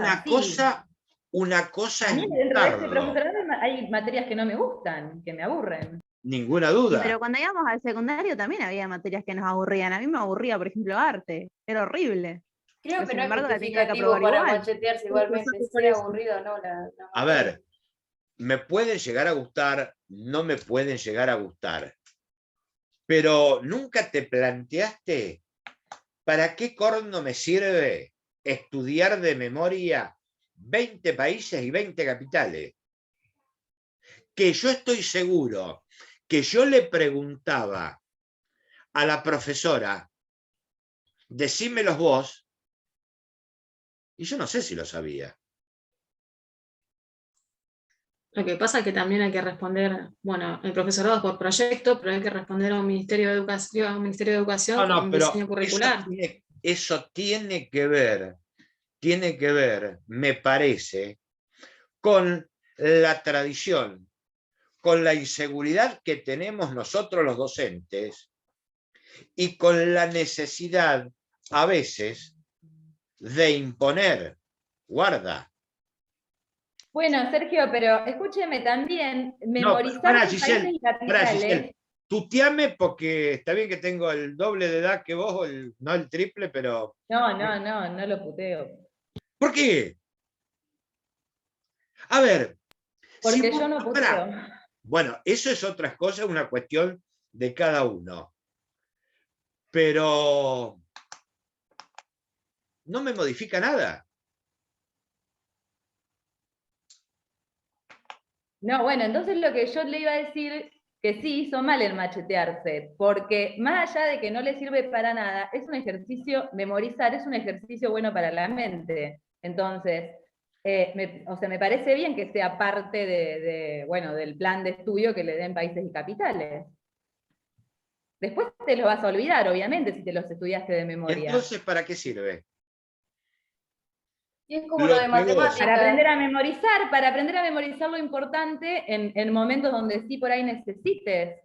Una cosa A es mí dentro de este gustarlo. profesorado hay materias que no me gustan, que me aburren. Ninguna Y duda. pero cuando íbamos al secundario también había materias que nos aburrían. A mí me aburría, por ejemplo, arte. Era horrible. Creo Pero que sin no es embargo la tenía que justificativo aprobar para igual. machetearse igualmente, sea aburrido o no la A materia. ver, me pueden llegar a gustar, no me pueden llegar a gustar. Pero nunca te planteaste, ¿para qué corno me sirve estudiar de memoria 20 países y 20 capitales? Que yo estoy seguro que yo le preguntaba a la profesora, decímelos vos, y yo no sé si lo sabía. Lo que pasa es que también hay que responder, bueno, el profesorado es por proyecto, pero hay que responder a un Ministerio de Educación, con un Pero diseño curricular. eso tiene que ver, me parece, con la tradición, con la inseguridad que tenemos nosotros los docentes y con la necesidad, a veces, de imponer. Guarda. Bueno, Sergio, pero escúcheme también, memorizar Para, los países Giselle, y capitales. tuteame porque está bien que tengo el doble de edad que vos, no el triple, pero... No lo puteo. ¿Por qué? A ver. Porque yo no puteo. Bueno, eso es otra cosa, una cuestión de cada uno. Pero no me modifica nada. No, bueno, entonces lo que yo le iba a decir, que sí hizo mal el machetearse, porque más allá de que no le sirve para nada, es un ejercicio, memorizar es un ejercicio bueno para la mente. Entonces, me parece bien que sea parte del plan de estudio que le den países y capitales. Después te lo vas a olvidar, obviamente, si te los estudiaste de memoria. Entonces, ¿para qué sirve? Y es como lo de matemáticas. Para aprender a memorizar lo importante en momentos donde sí por ahí necesites.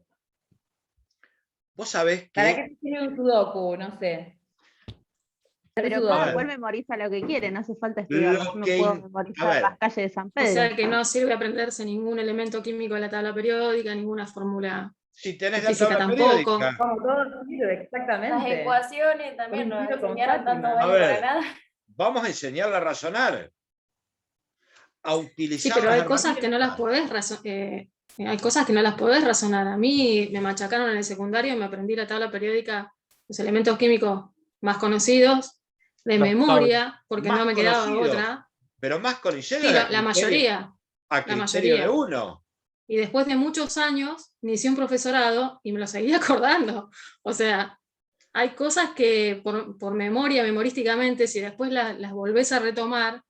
Vos sabés que... ¿Para qué te sirve un sudoku? No sé. Pero cada cual memoriza lo que quiere, no hace falta estudiar. Yo me puedo memorizar las calles de San Pedro. O sea que no sirve aprenderse ningún elemento químico de la tabla periódica, ninguna fórmula. Si tenés la física Como tampoco. todo sirve, exactamente. Las ecuaciones también nos enseñaron tanto A vale ver, para nada. vamos a enseñarle a razonar, a Sí, utilizar pero las hay cosas que no las herramientas. podés hay cosas que no las podés razonar. A mí me machacaron en el secundario, me aprendí la tabla periódica, los elementos químicos más conocidos, de Los memoria, porque más no me quedaba conocidos, otra. pero más conocidos Sí, a la mayoría, a la criterio de mayoría. uno. Y después de muchos años, inicié un profesorado y me lo seguía acordando. O sea, hay cosas que por memoria, memorísticamente, si después las volvés a retomar,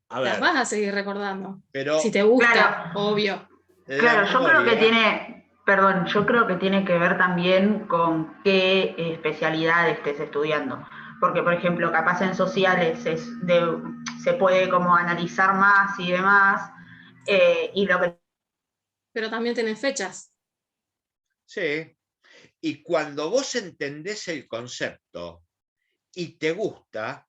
A las ver, vas a seguir recordando. pero Si te gusta, Claro, obvio. la claro, yo creo que memoria, yo creo que tiene que ver también con qué especialidad estés estudiando. Porque, por ejemplo, capaz en sociales se puede como analizar más y demás, y lo que... Pero también tenés fechas. sí. Y cuando vos entendés el concepto y te gusta,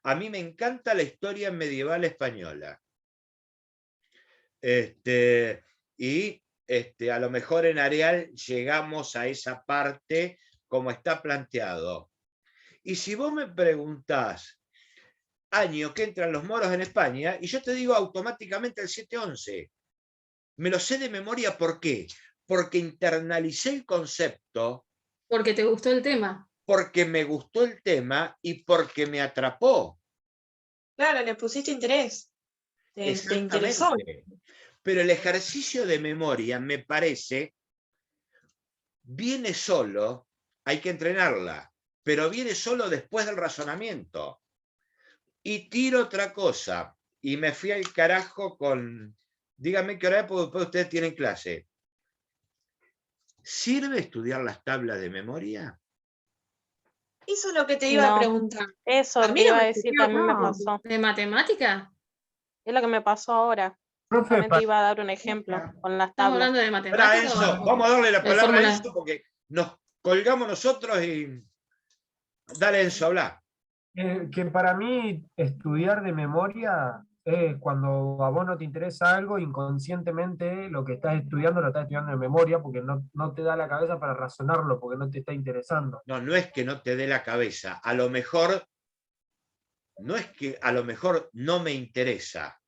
a mí me encanta la historia medieval española. A lo mejor en Areal llegamos a esa parte como está planteado. Y si vos me preguntás año que entran los moros en España, y yo te digo automáticamente el 711, me lo sé de memoria, ¿por qué? Porque internalicé el concepto. Porque te gustó el tema. Porque me gustó el tema y porque me atrapó. Claro, le pusiste interés. Te interesó. Exactamente. Pero el ejercicio de memoria, me parece, viene solo, hay que entrenarla, pero viene solo después del razonamiento. Y tiro otra cosa, y me fui al carajo con... Dígame qué hora es, porque después ustedes tienen clase. ¿Sirve estudiar las tablas de memoria? Eso es lo que te iba a No, preguntar. eso A mí te no iba a me decir sirvió, que a mí me no. pasó. ¿De matemática? Es lo que me pasó ahora. Profe, Justamente iba a dar un ejemplo con las ¿Estamos tablas. hablando de Para matemática? Enzo, vamos a darle la de palabra a fórmula? Enzo porque nos colgamos nosotros y... Dale, Enzo, habla. que para mí estudiar de memoria es cuando a vos no te interesa algo, inconscientemente lo que estás estudiando lo estás estudiando de memoria porque no te da la cabeza para razonarlo, porque no te está interesando. No, no es que no te dé la cabeza. A lo mejor, no es que a lo mejor no me interesa.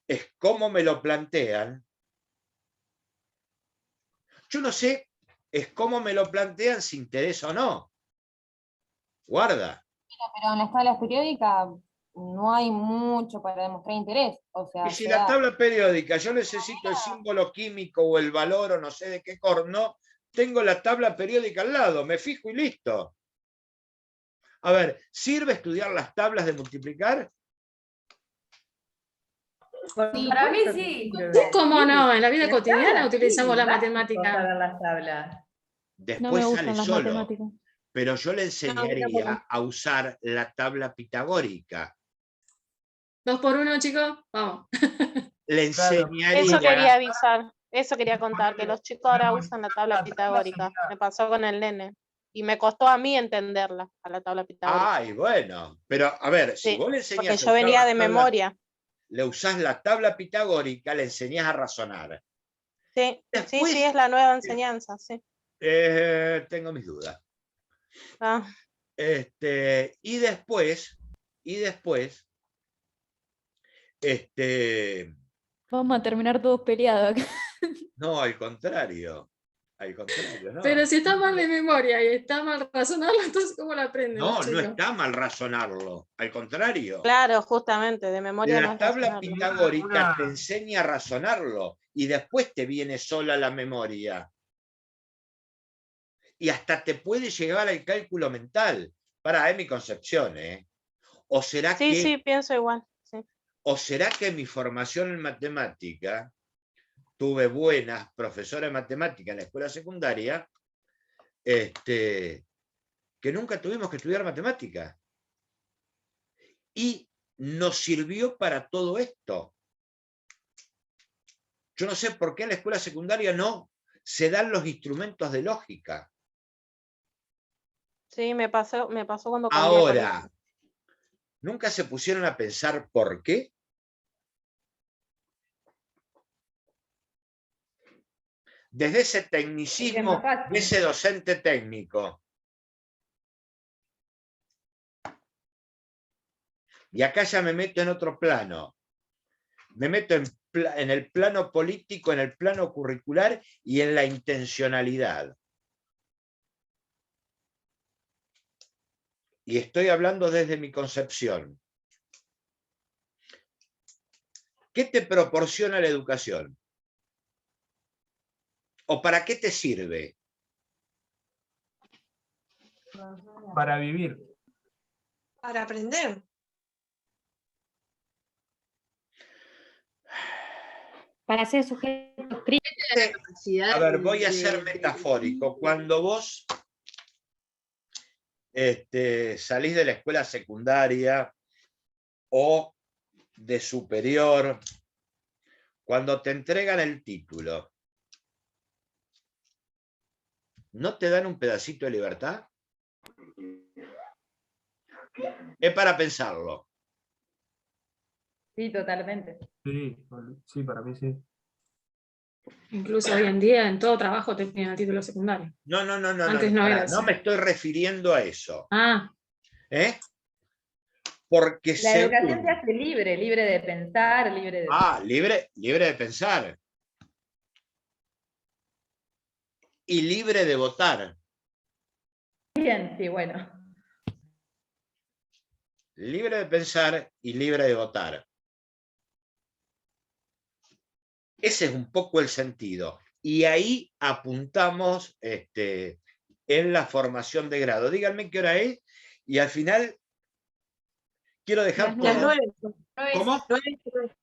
Es cómo me lo plantean. Yo no sé, es cómo me lo plantean si interesa o no. Guarda. Pero en las tablas periódicas no hay mucho para demostrar interés. O sea, Y si la tabla periódica yo necesito el símbolo químico o el valor o no sé de qué corno, tengo la tabla periódica al lado, me fijo y listo. A ver, ¿sirve estudiar las tablas de multiplicar? Sí, para mí por sí. supuesto. ¿Cómo no? En la vida Las cotidiana tablas, utilizamos sí, la básico matemática. saber las tablas. No Después me sale gustan las solo, matemáticas. pero yo le No, enseñaría tampoco. a usar la tabla pitagórica. 2 por 1, chicos, vamos. Le Claro. Eso quería enseñaría... avisar, eso quería contar, que los chicos ahora usan la tabla pitagórica. Me pasó con el nene. Y me costó a mí entenderla, a la tabla pitagórica. Ay, bueno, pero a ver, si Sí, vos le porque enseñás a yo usar venía la de tabla, memoria. le usás la tabla pitagórica, le enseñás a razonar. Sí, Después, sí, es la nueva enseñanza, sí. tengo mis dudas. Ah, Y después, Vamos a terminar todos peleados acá. no, al contrario, no. Pero si está mal de memoria y está mal razonarlo, entonces ¿cómo lo aprenden No, los no chicos? está mal razonarlo, al contrario. claro, justamente, de memoria no La es tabla razonable. pitagórica te enseña a razonarlo y después te viene sola la memoria. Y hasta te puede llegar al cálculo mental. Es mi concepción, ¿eh? ¿O será Sí, que, sí, pienso igual. Sí. o será que mi formación en matemática, tuve buenas profesoras de matemática en la escuela secundaria, que nunca tuvimos que estudiar matemática? Y nos sirvió para todo esto. Yo no sé por qué en la escuela secundaria no se dan los instrumentos de lógica. Sí, me pasó cuando cambié de colegio. Ahora, ¿nunca se pusieron a pensar por qué? Desde ese tecnicismo, de ese docente técnico. Y acá ya me meto en otro plano. Me meto en el plano político, en el plano curricular y en la intencionalidad. Y estoy hablando desde mi concepción. ¿Qué te proporciona la educación? ¿O para qué te sirve? Para vivir. Para aprender. Para ser sujetos críticos. A ver, voy a ser metafórico. Cuando vos salís de la escuela secundaria o de superior, cuando te entregan el título, ¿no te dan un pedacito de libertad? Es para pensarlo. Sí, totalmente. Sí, para mí sí. Incluso hoy en día en todo trabajo te piden el título secundario. No, Antes no era así. no me estoy refiriendo a eso. Ah. Porque la educación te hace libre, libre de pensar, libre de... libre de pensar. Y libre de votar. Bien, sí, bueno. Libre de pensar y libre de votar. Ese es un poco el sentido. Y ahí apuntamos en la formación de grado. Díganme qué hora es y al final quiero dejar... Las 9. ¿Cómo? 9:03.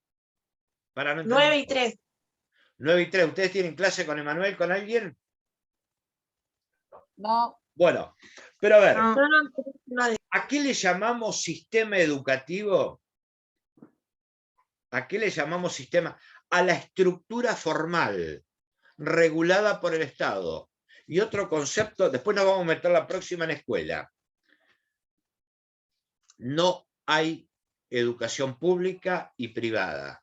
Para no 9:03. 9:03. ¿Ustedes tienen clase con Emanuel, con alguien? No. Bueno, pero a ver, No. ¿a qué le llamamos sistema educativo? ¿A qué le llamamos sistema? A la estructura formal, regulada por el Estado. Y otro concepto, después nos vamos a meter la próxima en escuela. No hay educación pública y privada.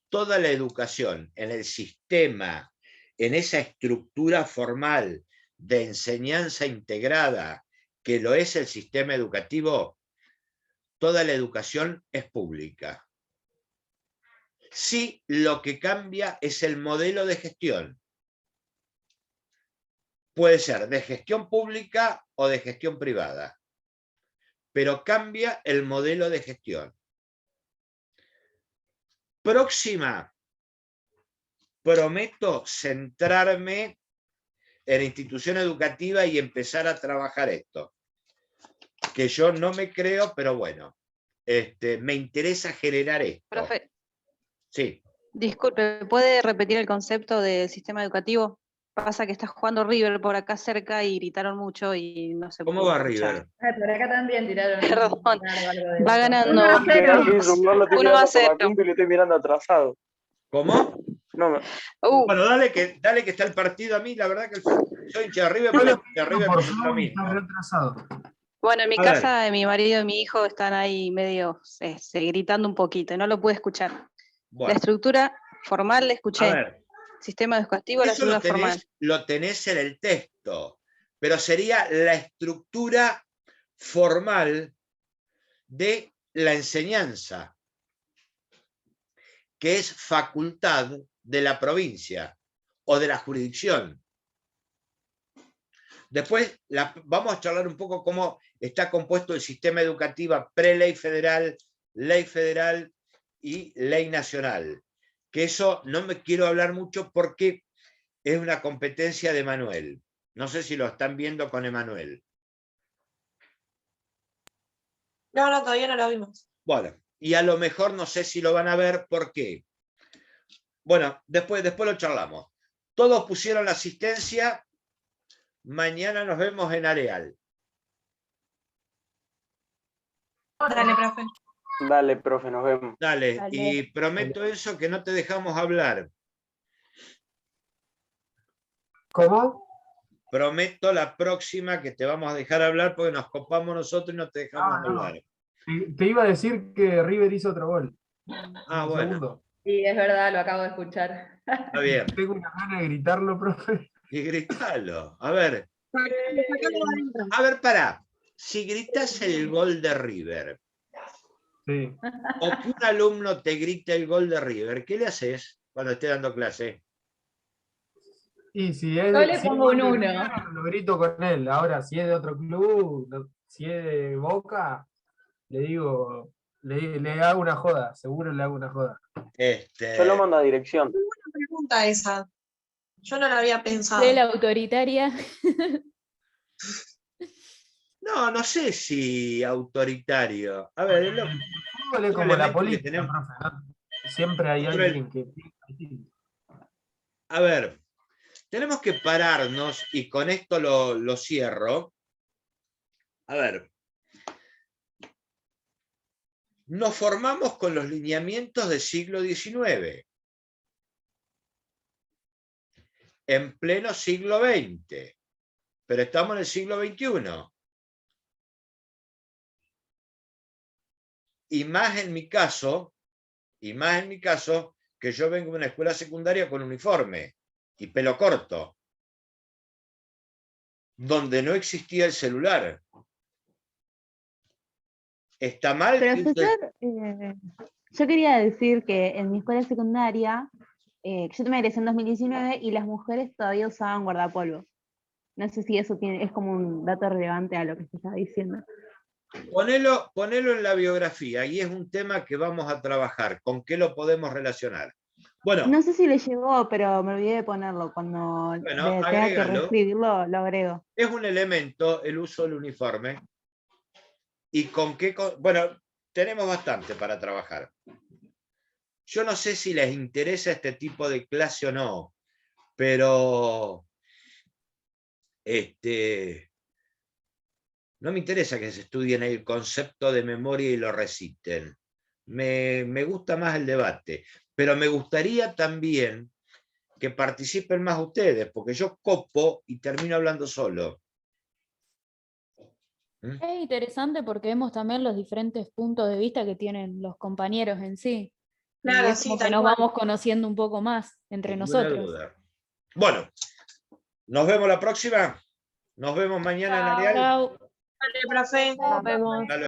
Toda la educación en el sistema, en esa estructura formal de enseñanza integrada, que lo es el sistema educativo, toda la educación es pública. Sí, lo que cambia es el modelo de gestión. Puede ser de gestión pública o de gestión privada, pero cambia el modelo de gestión. Próxima, prometo centrarme en la institución educativa y empezar a trabajar esto. Que yo no me creo, pero bueno, me interesa generar esto. Profe, sí. Disculpe, ¿puede repetir el concepto del sistema educativo? Pasa que está jugando River por acá cerca y gritaron mucho y no se ¿Cómo pudo va escuchar. River? Por acá también tiraron. Perdón, va ganando. 1-0. No lo estoy mirando por la 1-0. punta y lo estoy mirando atrasado. ¿Cómo? No, Bueno, dale que está el partido a mí, la verdad que soy hincha de River, pero de River Por es lo favor, mismo. está retrasado. Bueno, en mi A casa, mi marido y mi hijo están ahí medio gritando un poquito, no lo pude escuchar. Bueno. La estructura formal la A escuché. ver, Sistema educativo, la eso estructura formal. lo tenés en el texto, pero sería la estructura formal de la enseñanza, que es facultad de la provincia o de la jurisdicción. Después vamos a charlar un poco cómo está compuesto el sistema educativo pre-ley federal y ley nacional. Que eso no me quiero hablar mucho porque es una competencia de Emanuel. No sé si lo están viendo con Emanuel. No, todavía no lo vimos. Bueno, y a lo mejor no sé si lo van a ver, ¿por qué? Bueno, después lo charlamos. Todos pusieron la asistencia. Mañana nos vemos en Areal. Dale, profe. Dale, profe, nos vemos. Dale, Dale. y prometo eso que no te dejamos hablar. ¿Cómo? Prometo la próxima que te vamos a dejar hablar porque nos copamos nosotros y no te dejamos No. hablar. Te iba a decir que River hizo otro gol. Ah, bueno. Segundo. Sí, es verdad, lo acabo de escuchar. Está bien. Tengo una gana de gritarlo, profe. Y gritalo. A ver. A ver, pará. Si gritas el gol de River, Sí. O que un alumno te grite el gol de River, ¿qué le haces cuando esté dando clase? Y si es Yo de, le si es pongo un de 1. River, lo grito con él. Ahora, si es de otro club, si es de Boca, le digo, le hago una joda, seguro le hago una joda. Yo lo mando a dirección. Muy buena pregunta esa. Yo no la había pensado. De la autoritaria. No, no sé si autoritario. A ver, El fútbol es como la política, profe, ¿no? Siempre hay alguien que... A ver, tenemos que pararnos, y con esto lo cierro. A ver, nos formamos con los lineamientos del siglo XIX, en pleno siglo XX, pero estamos en el siglo XXI. Y más en mi caso, que yo vengo de una escuela secundaria con uniforme y pelo corto, donde no existía el celular. ¿Está mal? Profesor, yo quería decir que en mi escuela secundaria, yo me egresé en 2019 y las mujeres todavía usaban guardapolvo. No sé si eso es como un dato relevante a lo que se está diciendo. Ponelo en la biografía, y es un tema que vamos a trabajar. ¿Con qué lo podemos relacionar? Bueno, No sé si le llegó, pero me olvidé de ponerlo. Cuando tenga que agrégalo. reescribirlo, lo agrego. Es un elemento el uso del uniforme. ¿Y con qué? Bueno, tenemos bastante para trabajar. Yo no sé si les interesa este tipo de clase o no, pero no me interesa que se estudien el concepto de memoria y lo reciten. Me gusta más el debate, pero me gustaría también que participen más ustedes, porque yo copo y termino hablando solo. Es interesante porque vemos también los diferentes puntos de vista que tienen los compañeros en sí. Claro, y es sí, como que tal nos cual. vamos conociendo un poco más entre Ninguna nosotros. duda. Bueno, nos vemos la próxima. Nos vemos mañana en Areal. Vale, profe. Nos vemos. Hasta luego.